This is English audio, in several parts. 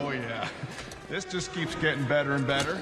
Oh yeah, this just keeps getting better and better.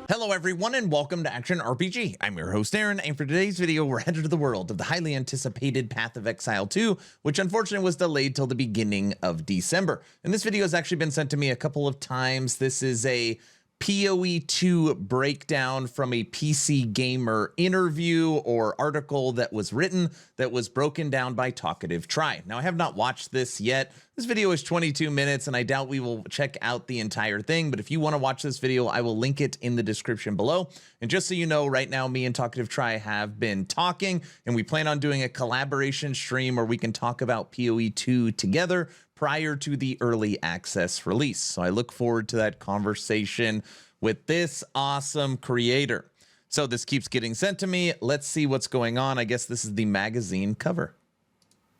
Hello everyone and welcome to Action RPG. I'm your host Aaron, and for today's video we're headed to the world of the highly anticipated Path of Exile 2, which unfortunately was delayed till the beginning of December. And this video has actually been sent to me a couple of times. This is a PoE 2 breakdown from a PC Gamer interview or article that was written that was broken down by Talkative Try. Now I have not watched this yet. This video is 22 minutes and I doubt we will check out the entire thing, but if you want to watch this video, I will link it in the description below. And just so you know, right now me and Talkative Try have been talking and we plan on doing a collaboration stream where we can talk about PoE 2 together prior to the early access release. So I look forward to that conversation with this awesome creator. So this keeps getting sent to me. Let's see what's going on. I guess this is the magazine cover.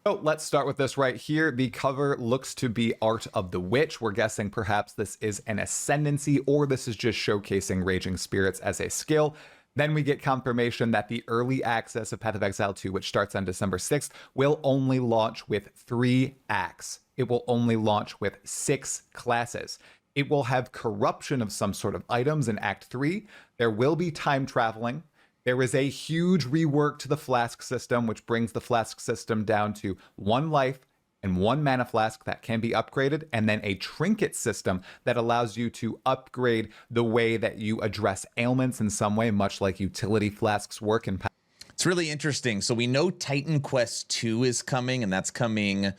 So let's start with this right here. The cover looks to be art of the witch. We're guessing perhaps this is an ascendancy or this is just showcasing Raging Spirits as a skill. Then we get confirmation that the early access of Path of Exile 2, which starts on December 6th, will only launch with 3 acts. It will only launch with 6 classes. It will have corruption of some sort of items in Act 3. There will be time traveling. There is a huge rework to the flask system, which brings the flask system down to 1 life and 1 mana flask that can be upgraded, and then a trinket system that allows you to upgrade the way that you address ailments in some way, much like utility flasks work in Path. It's really interesting. So we know Titan Quest 2 is coming, and that's coming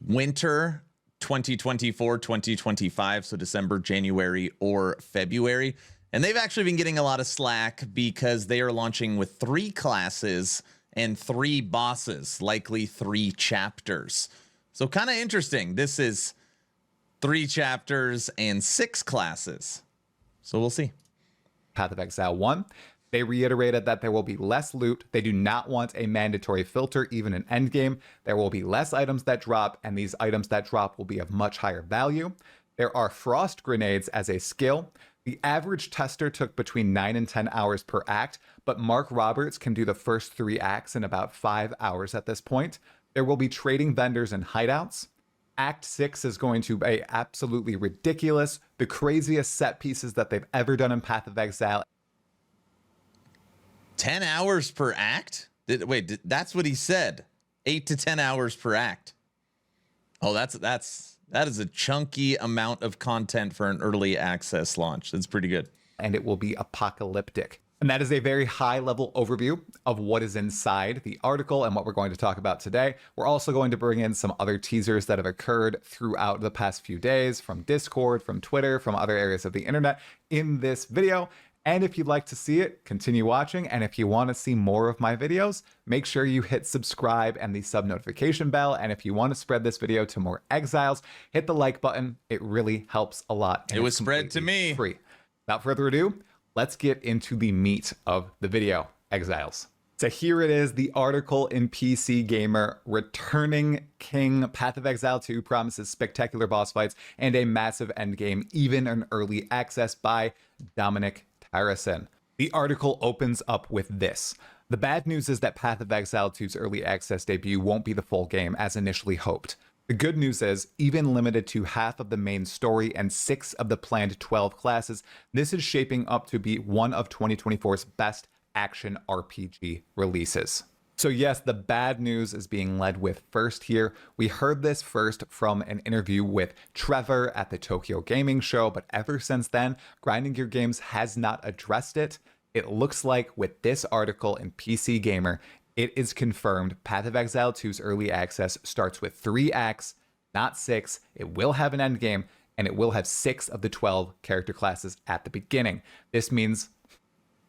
winter 2024, 2025, so December, January, or February. And they've actually been getting a lot of slack because they are launching with 3 classes and 3 bosses, likely 3 chapters. So kind of interesting. This is 3 chapters and 6 classes. So we'll see. Path of Exile 1. They reiterated that there will be less loot. They do not want a mandatory filter, even in Endgame. There will be less items that drop, and these items that drop will be of much higher value. There are frost grenades as a skill. The average tester took between 9 and 10 hours per act, but Mark Roberts can do the first 3 acts in about 5 hours at this point. There will be trading vendors and hideouts. Act 6 is going to be absolutely ridiculous. The craziest set pieces that they've ever done in Path of Exile. 10 hours per act? Wait, that's what he said. 8 to 10 hours per act. Oh, that is a chunky amount of content for an early access launch. That's pretty good. And it will be apocalyptic. And that is a very high level overview of what is inside the article and what we're going to talk about today. We're also going to bring in some other teasers that have occurred throughout the past few days from Discord, from Twitter, from other areas of the internet in this video. And if you'd like to see it, continue watching. And if you want to see more of my videos, make sure you hit subscribe and the sub notification bell. And if you want to spread this video to more exiles, hit the like button. It really helps a lot. It was spread to me. Free. Without further ado, let's get into the meat of the video, exiles. So here it is, the article in PC Gamer. Returning King. Path of Exile 2 promises spectacular boss fights and a massive endgame, even an early access, by Dominic Harrison. The article opens up with this. The bad news is that Path of Exile 2's early access debut won't be the full game as initially hoped. The good news is, even limited to half of the main story and 6 of the planned 12 classes, this is shaping up to be one of 2024's best action RPG releases. So yes, the bad news is being led with first here. We heard this first from an interview with Trevor at the Tokyo Gaming Show, but ever since then, Grinding Gear Games has not addressed it. It looks like with this article in PC Gamer, it is confirmed Path of Exile 2's early access starts with 3 acts, not 6. It will have an endgame, and it will have 6 of the 12 character classes at the beginning. This means,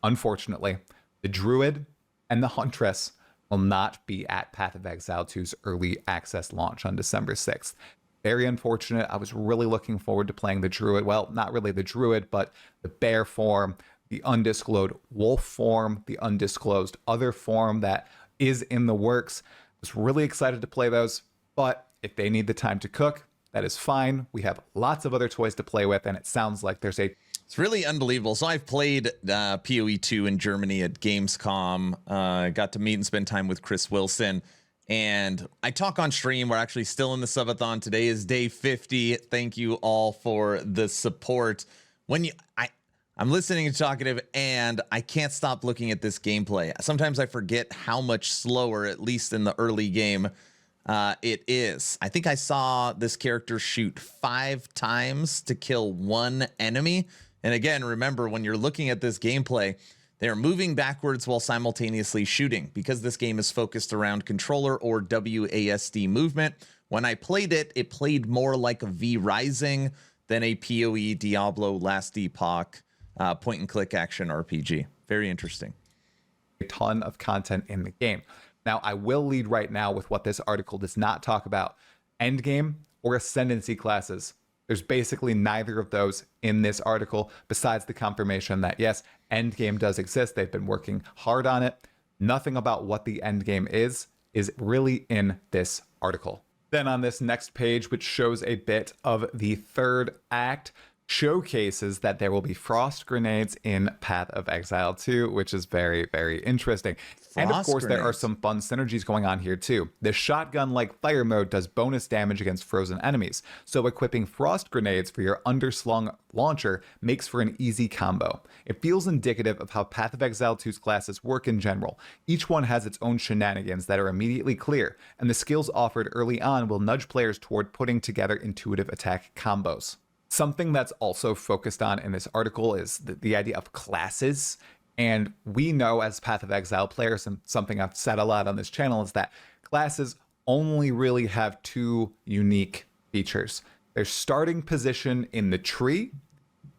unfortunately, the Druid and the Huntress will not be at Path of Exile 2's early access launch on December 6th. Very unfortunate. I was really looking forward to playing the Druid. Well, not really the Druid, but the bear form, the undisclosed wolf form, the undisclosed other form that is in the works. I was really excited to play those, but if they need the time to cook, that is fine. We have lots of other toys to play with, and it sounds like there's a... It's really unbelievable. So I've played PoE 2 in Germany at Gamescom. Got to meet and spend time with Chris Wilson. And I talk on stream. We're actually still in the subathon. Today is day 50. Thank you all for the support. I'm listening to Talkative and I can't stop looking at this gameplay. Sometimes I forget how much slower, at least in the early game, it is. I think I saw this character shoot 5 times to kill 1 enemy. And again, remember, when you're looking at this gameplay, they're moving backwards while simultaneously shooting because this game is focused around controller or WASD movement. When I played it, it played more like a V Rising than a PoE Diablo Last Epoch point and click action RPG. Very interesting. A ton of content in the game. Now, I will lead right now with what this article does not talk about: Endgame or Ascendancy classes. There's basically neither of those in this article, besides the confirmation that, yes, Endgame does exist. They've been working hard on it. Nothing about what the Endgame is really in this article. Then on this next page, which shows a bit of the 3rd act, showcases that there will be frost grenades in Path of Exile 2, which is very, very interesting. And of course, there are some fun synergies going on here too. The shotgun-like fire mode does bonus damage against frozen enemies, so equipping frost grenades for your underslung launcher makes for an easy combo. It feels indicative of how Path of Exile 2's classes work in general. Each one has its own shenanigans that are immediately clear, and the skills offered early on will nudge players toward putting together intuitive attack combos. Something that's also focused on in this article is the idea of classes. And we know as Path of Exile players, and something I've said a lot on this channel, is that classes only really have 2 unique features: their starting position in the tree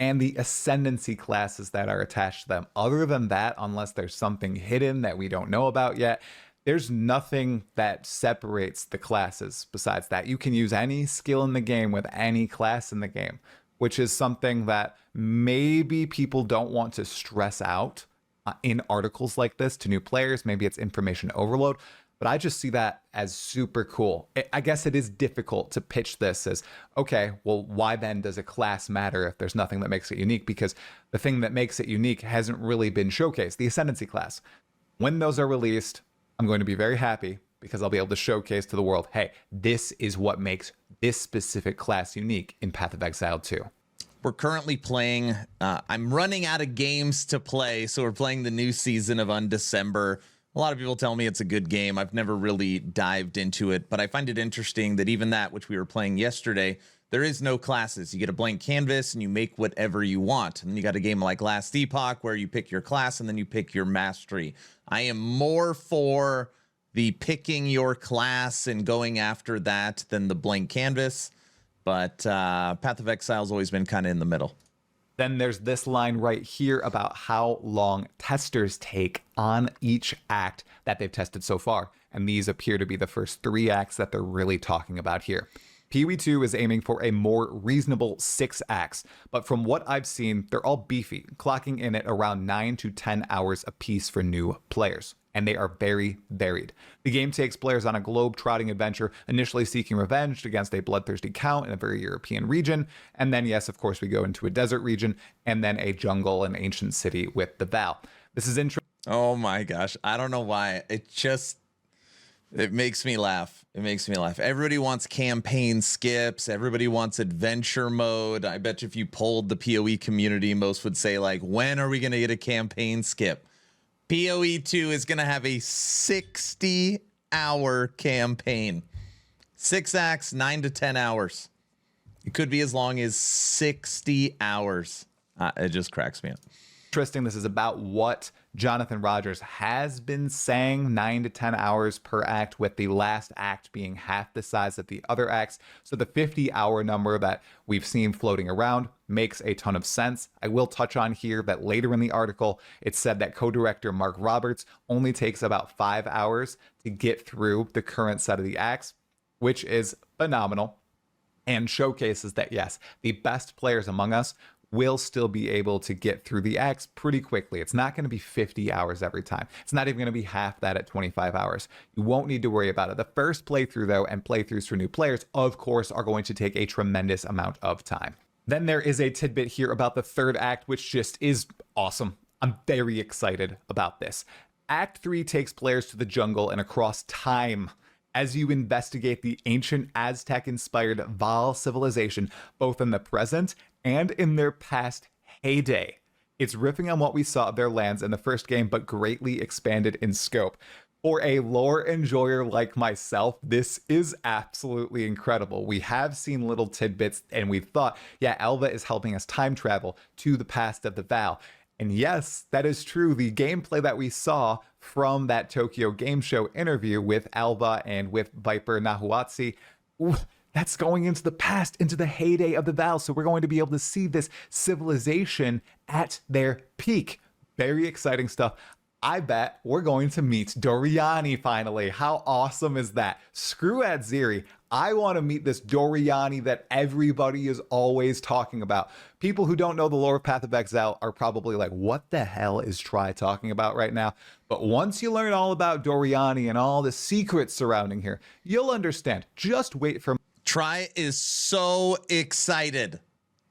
and the ascendancy classes that are attached to them. Other than that, unless there's something hidden that we don't know about yet, there's nothing that separates the classes besides that. You can use any skill in the game with any class in the game, which is something that maybe people don't want to stress out in articles like this to new players. Maybe it's information overload, but I just see that as super cool. I guess it is difficult to pitch this as, okay, well, why then does a class matter if there's nothing that makes it unique? Because the thing that makes it unique hasn't really been showcased, the Ascendancy class. When those are released, I'm going to be very happy because I'll be able to showcase to the world, hey, this is what makes this specific class unique in Path of Exile 2. We're currently playing, I'm running out of games to play, so we're playing the new season of Undecember. A lot of people tell me it's a good game. I've never really dived into it, but I find it interesting that even that, which we were playing yesterday, there is no classes. You get a blank canvas and you make whatever you want. And then you got a game like Last Epoch where you pick your class and then you pick your mastery. I am more for the picking your class and going after that than the blank canvas. But Path of Exile's always been kind of in the middle. Then there's this line right here about how long testers take on each act that they've tested so far. And these appear to be the first 3 acts that they're really talking about here. PoE 2 is aiming for a more reasonable 6 acts, but from what I've seen, they're all beefy, clocking in at around 9 to 10 hours apiece for new players, and they are very varied. The game takes players on a globe-trotting adventure, initially seeking revenge against a bloodthirsty count in a very European region, and then, yes, of course, we go into a desert region, and then a jungle and ancient city with the Val. This is interesting. Oh my gosh, I don't know why. It makes me laugh. It makes me laugh. Everybody wants campaign skips. Everybody wants adventure mode. I bet you if you polled the PoE community, most would say, like, when are we going to get a campaign skip? PoE 2 is going to have a 60-hour campaign. 6 acts, 9 to 10 hours. It could be as long as 60 hours. It just cracks me up. Interesting. This is about what Jonathan Rogers has been saying, 9 to 10 hours per act, with the last act being half the size of the other acts. So the 50-hour number that we've seen floating around makes a ton of sense. I will touch on here that later in the article, it said that co-director Mark Roberts only takes about 5 hours to get through the current set of the acts, which is phenomenal and showcases that, yes, the best players among us will still be able to get through the acts pretty quickly. It's not going to be 50 hours every time. It's not even going to be half that at 25 hours. You won't need to worry about it. The first playthrough, though, and playthroughs for new players, of course, are going to take a tremendous amount of time. Then there is a tidbit here about the 3rd act, which just is awesome. I'm very excited about this. Act 3 takes players to the jungle and across time. as you investigate the ancient Aztec-inspired Val civilization, both in the present and in their past heyday. It's riffing on what we saw of their lands in the first game, but greatly expanded in scope. For a lore enjoyer like myself, this is absolutely incredible. We have seen little tidbits and we thought, yeah, Alva is helping us time travel to the past of the Val. And yes, that is true. The gameplay that we saw from that Tokyo Game Show interview with Alva and with Viper Nahuatzi, that's going into the past, into the heyday of the Val. So we're going to be able to see this civilization at their peak. Very exciting stuff. I bet we're going to meet Doriani finally. How awesome is that? Screw Adziri. I want to meet this Doriani that everybody is always talking about. People who don't know the lore of Path of Exile are probably like, what the hell is Try talking about right now? But once you learn all about Doriani and all the secrets surrounding here, you'll understand. Just wait for... Try is so excited.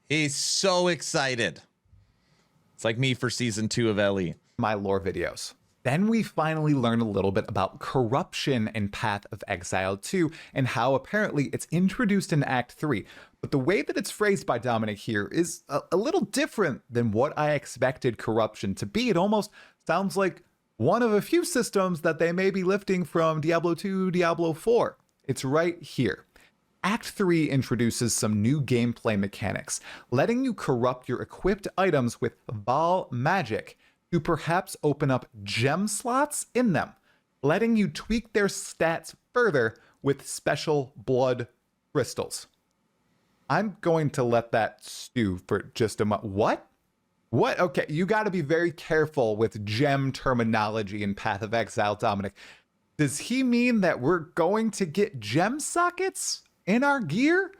He's so excited. It's like me for season 2 of LE. My lore videos. Then we finally learn a little bit about corruption in Path of Exile 2 and how apparently it's introduced in Act 3. But the way that it's phrased by Dominic here is a little different than what I expected corruption to be. It almost sounds like one of a few systems that they may be lifting from Diablo 2, Diablo 4. It's right here. Act 3 introduces some new gameplay mechanics, letting you corrupt your equipped items with Val magic to perhaps open up gem slots in them, letting you tweak their stats further with special blood crystals. I'm going to let that stew for just a moment. What? What? Okay, you got to be very careful with gem terminology in Path of Exile, Dominic. Does he mean that we're going to get gem sockets in our gear?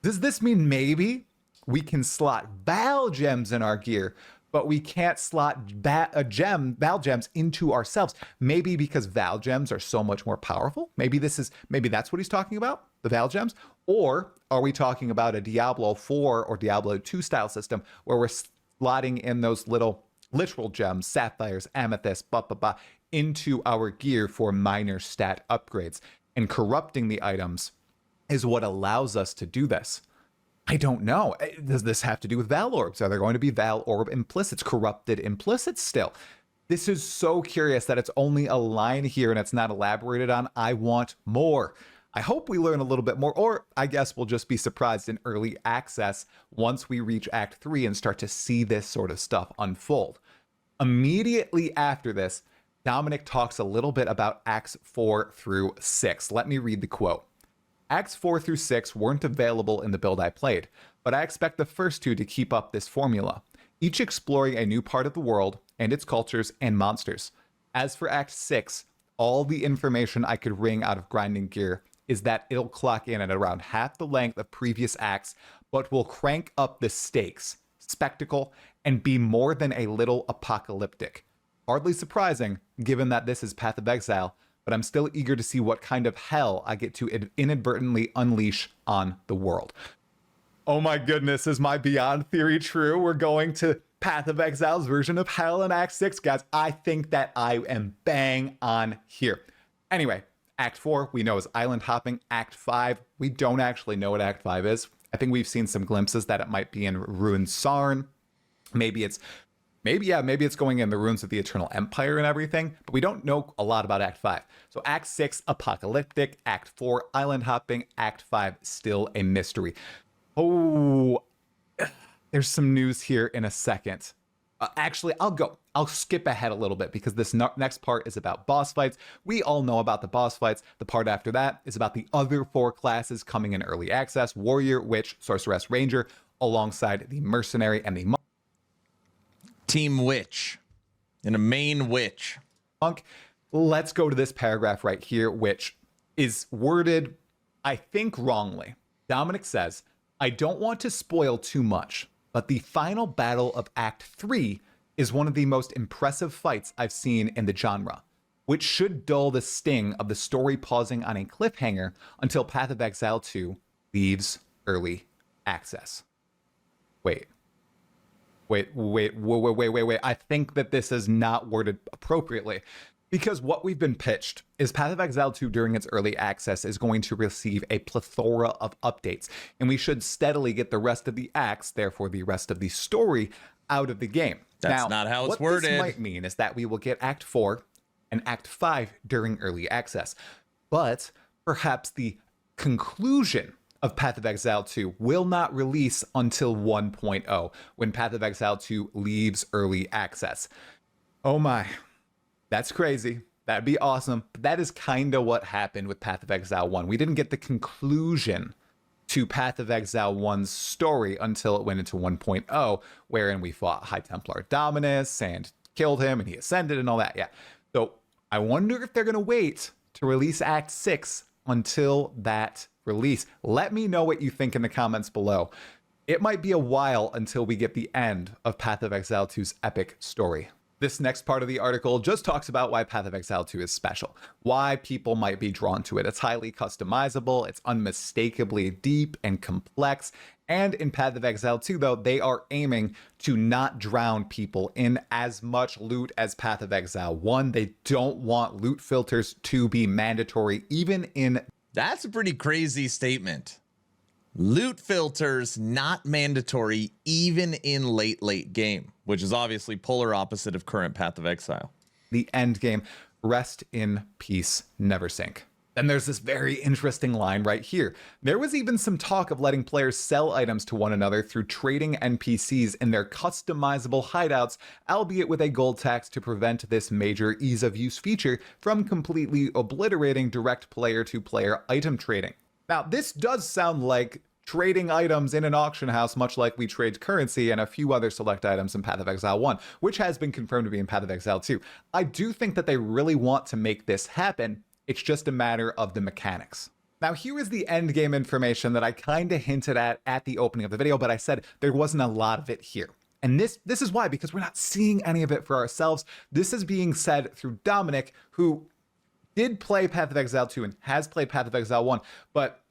Does this mean maybe we can slot Val gems in our gear, but we can't slot Val gems into ourselves? Maybe because Val gems are so much more powerful. Maybe that's what he's talking about, the Val gems. Or are we talking about a Diablo 4 or Diablo 2 style system where we're slotting in those little literal gems, sapphires, amethysts, into our gear for minor stat upgrades? And corrupting the items is what allows us to do this. I don't know. Does this have to do with Val orbs? Are there going to be Val orb implicits, corrupted implicits still? This is so curious that it's only a line here and it's not elaborated on. I want more. I hope we learn a little bit more, or I guess we'll just be surprised in early access once we reach Act 3 and start to see this sort of stuff unfold. Immediately after this, Dominic talks a little bit about Acts 4 through 6. Let me read the quote. Acts 4 through 6 weren't available in the build I played, but I expect the first two to keep up this formula, each exploring a new part of the world and its cultures and monsters. As for Act 6, all the information I could wring out of grinding gear is that it'll clock in at around half the length of previous acts, but will crank up the stakes, spectacle, and be more than a little apocalyptic. Hardly surprising, given that this is Path of Exile, but I'm still eager to see what kind of hell I get to inadvertently unleash on the world. Oh my goodness, is my Beyond theory true? We're going to Path of Exile's version of hell in Act 6, guys. I think that I am bang on here. Anyway, Act 4, we know is island hopping. Act 5, we don't actually know what Act 5 is. I think we've seen some glimpses that it might be in Ruined Sarn. Maybe it's going in the ruins of the Eternal Empire and everything, but we don't know a lot about Act 5. So Act 6, apocalyptic. Act 4, island hopping. Act 5, still a mystery. Oh, there's some news here in a second. Actually, I'll skip ahead a little bit because this next part is about boss fights. We all know about the boss fights. The part after that is about the other 4 classes coming in early access: Warrior, Witch, Sorceress, Ranger, alongside the Mercenary and the Team Witch and a main witch. Monk. Let's go to this paragraph right here, which is worded, I think, wrongly. Dominic says, I don't want to spoil too much, but the final battle of Act 3 is one of the most impressive fights I've seen in the genre, which should dull the sting of the story pausing on a cliffhanger until Path of Exile 2 leaves early access. Wait. I think that this is not worded appropriately. Because what we've been pitched is Path of Exile 2 during its early access is going to receive a plethora of updates, and we should steadily get the rest of the acts, therefore the rest of the story, out of the game. That's not how it's what worded. This might mean is that we will get Act 4 and Act 5 during early access, but perhaps the conclusion of Path of Exile 2 will not release until 1.0, when Path of Exile 2 leaves early access. Oh my. That's crazy. That'd be awesome. But that is kind of what happened with Path of Exile 1. We didn't get the conclusion to Path of Exile 1's story until it went into 1.0, wherein we fought High Templar Dominus and killed him and he ascended and all that. Yeah. So I wonder if they're going to wait to release Act 6 until that release. Let me know what you think in the comments below. It might be a while until we get the end of Path of Exile 2's epic story. This next part of the article just talks about why Path of Exile 2 is special, why people might be drawn to it. It's highly customizable, it's unmistakably deep and complex, and in Path of Exile 2, though, they are aiming to not drown people in as much loot as Path of Exile 1. They don't want loot filters to be mandatory, even in... That's a pretty crazy statement. Loot filters not mandatory even in late game, which is obviously polar opposite of current Path of Exile. The end game. Rest in peace, never sink. Then there's this very interesting line right here. There was even some talk of letting players sell items to one another through trading NPCs in their customizable hideouts, albeit with a gold tax to prevent this major ease of use feature from completely obliterating direct player-to-player item trading. Now, this does sound like trading items in an auction house, much like we trade currency and a few other select items in Path of Exile 1, which has been confirmed to be in Path of Exile 2. I do think that they really want to make this happen. It's just a matter of the mechanics. Now, here is the end game information that I kind of hinted at the opening of the video, but I said there wasn't a lot of it here. And this is why, because we're not seeing any of it for ourselves. This is being said through Dominic, who did play Path of Exile 2 and has played Path of Exile 1, but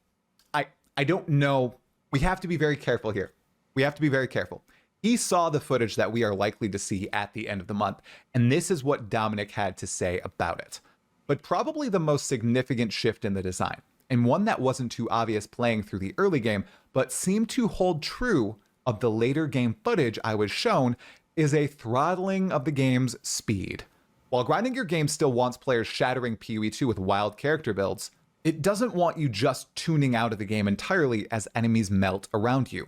I don't know. We have to be very careful here. We have to be very careful. He saw the footage that we are likely to see at the end of the month, and this is what Dominic had to say about it. But probably the most significant shift in the design, and one that wasn't too obvious playing through the early game, but seemed to hold true of the later game footage I was shown, is a throttling of the game's speed. While grinding your game still wants players shattering PoE 2 with wild character builds, it doesn't want you just tuning out of the game entirely as enemies melt around you.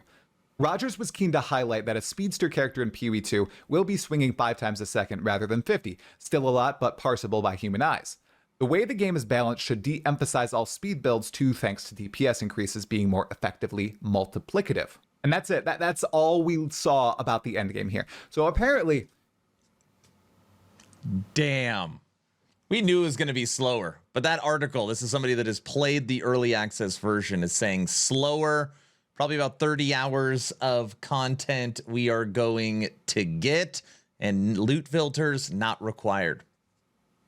Rogers was keen to highlight that a speedster character in PoE 2 will be swinging 5 times a second rather than 50, still a lot but parsable by human eyes. The way the game is balanced should de-emphasize all speed builds too, thanks to DPS increases being more effectively multiplicative. And that's it. That's all we saw about the endgame here. So apparently... Damn. We knew it was going to be slower, but that article, this is somebody that has played the early access version, is saying slower, probably about 30 hours of content we are going to get, and loot filters not required.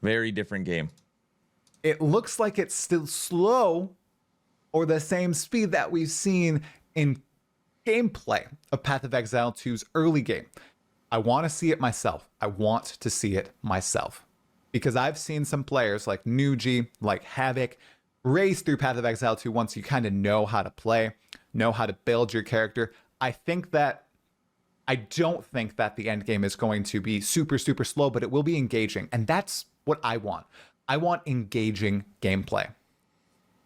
Very different game. It looks like it's still slow or the same speed that we've seen in gameplay of Path of Exile 2's early game. I want to see it myself. I want to see it myself. Because I've seen some players like Nuji, like Havoc, race through Path of Exile 2 once you kind of know how to play, know how to build your character. I don't think that the end game is going to be super, super slow, but it will be engaging. And that's what I want. I want engaging gameplay.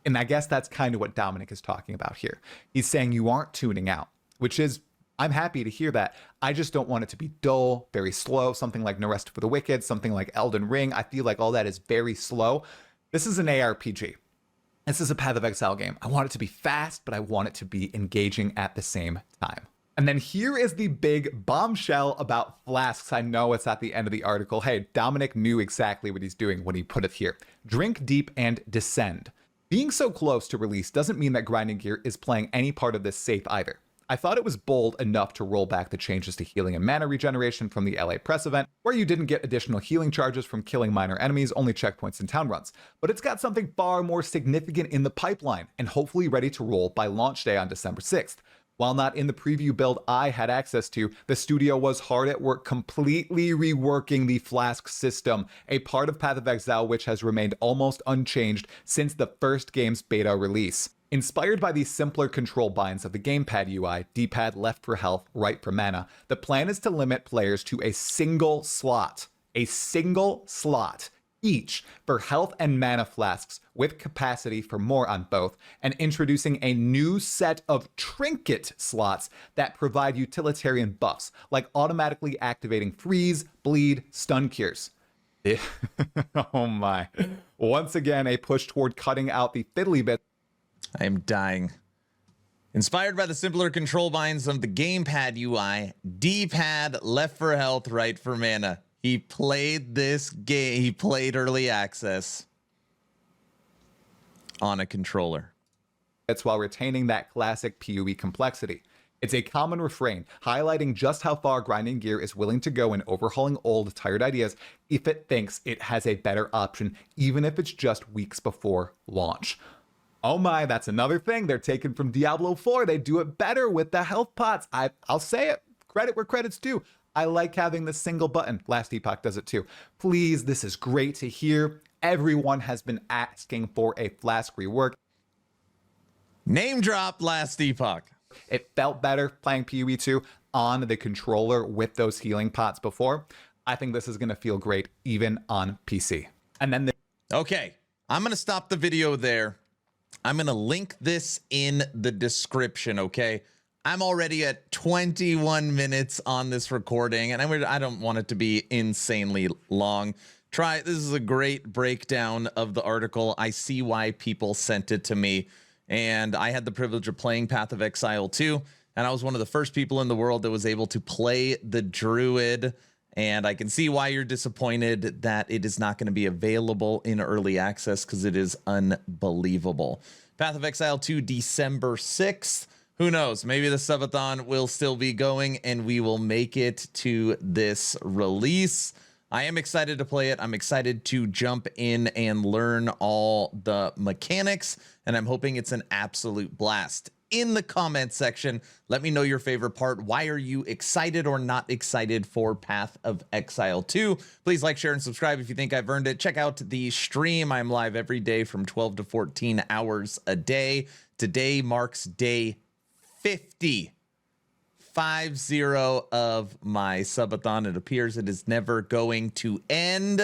And I guess that's kind of what Dominic is talking about here. He's saying you aren't tuning out, which is, I'm happy to hear that. I just don't want it to be dull, very slow, something like No Rest for the Wicked, something like Elden Ring. I feel like all that is very slow. This is an ARPG. This is a Path of Exile game. I want it to be fast, but I want it to be engaging at the same time. And then here is the big bombshell about flasks. I know it's at the end of the article. Hey, Dominic knew exactly what he's doing when he put it here. Drink deep and descend. Being so close to release doesn't mean that grinding gear is playing any part of this safe either. I thought it was bold enough to roll back the changes to healing and mana regeneration from the LA Press event, where you didn't get additional healing charges from killing minor enemies, only checkpoints and town runs. But it's got something far more significant in the pipeline, and hopefully ready to roll by launch day on December 6th. While not in the preview build I had access to, the studio was hard at work completely reworking the flask system, a part of Path of Exile which has remained almost unchanged since the first game's beta release. Inspired by the simpler control binds of the gamepad UI, D-pad left for health, right for mana, the plan is to limit players to a single slot each for health and mana flasks, with capacity for more on both, and introducing a new set of trinket slots that provide utilitarian buffs, like automatically activating freeze, bleed, stun cures. Oh my. Once again, a push toward cutting out the fiddly bit. I am dying. Inspired by the simpler control binds of the gamepad UI, D-pad left for health, right for mana. He played this game, he played early access on a controller. It's while retaining that classic PoE complexity. It's a common refrain, highlighting just how far Grinding Gear is willing to go in overhauling old, tired ideas if it thinks it has a better option, even if it's just weeks before launch. Oh my, that's another thing they're taking from Diablo 4. They do it better with the health pots. I'll say it, credit where credit's due. I like having the single button. Last Epoch does it too. Please, this is great to hear. Everyone has been asking for a Flask rework. Name drop Last Epoch. It felt better playing PoE 2 on the controller with those healing pots before. I think this is going to feel great even on PC. And then Okay, I'm going to stop the video there. I'm going to link this in the description, okay? I'm already at 21 minutes on this recording, and I don't want it to be insanely long. This is a great breakdown of the article. I see why people sent it to me, and I had the privilege of playing Path of Exile 2, and I was one of the first people in the world that was able to play the Druid, and I can see why you're disappointed that it is not going to be available in early access, because it is unbelievable. Path of Exile 2, December 6th. Who knows? Maybe the subathon will still be going and we will make it to this release. I am excited to play it. I'm excited to jump in and learn all the mechanics, and I'm hoping it's an absolute blast. In the comment section, let me know your favorite part. Why are you excited or not excited for Path of Exile 2? Please like, share, and subscribe if you think I've earned it. Check out the stream. I'm live every day from 12 to 14 hours a day. Today marks day 50 of my subathon. It appears it is never going to end.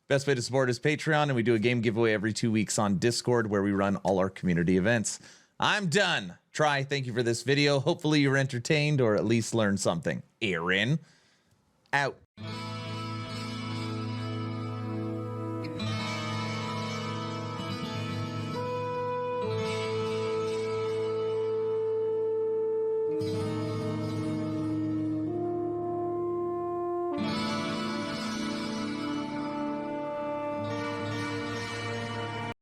Best way to support is Patreon, and we do a game giveaway every 2 weeks on Discord where we run all our community events. I'm done. Thank you for this video. Hopefully you're entertained or at least learned something. Aaron, out.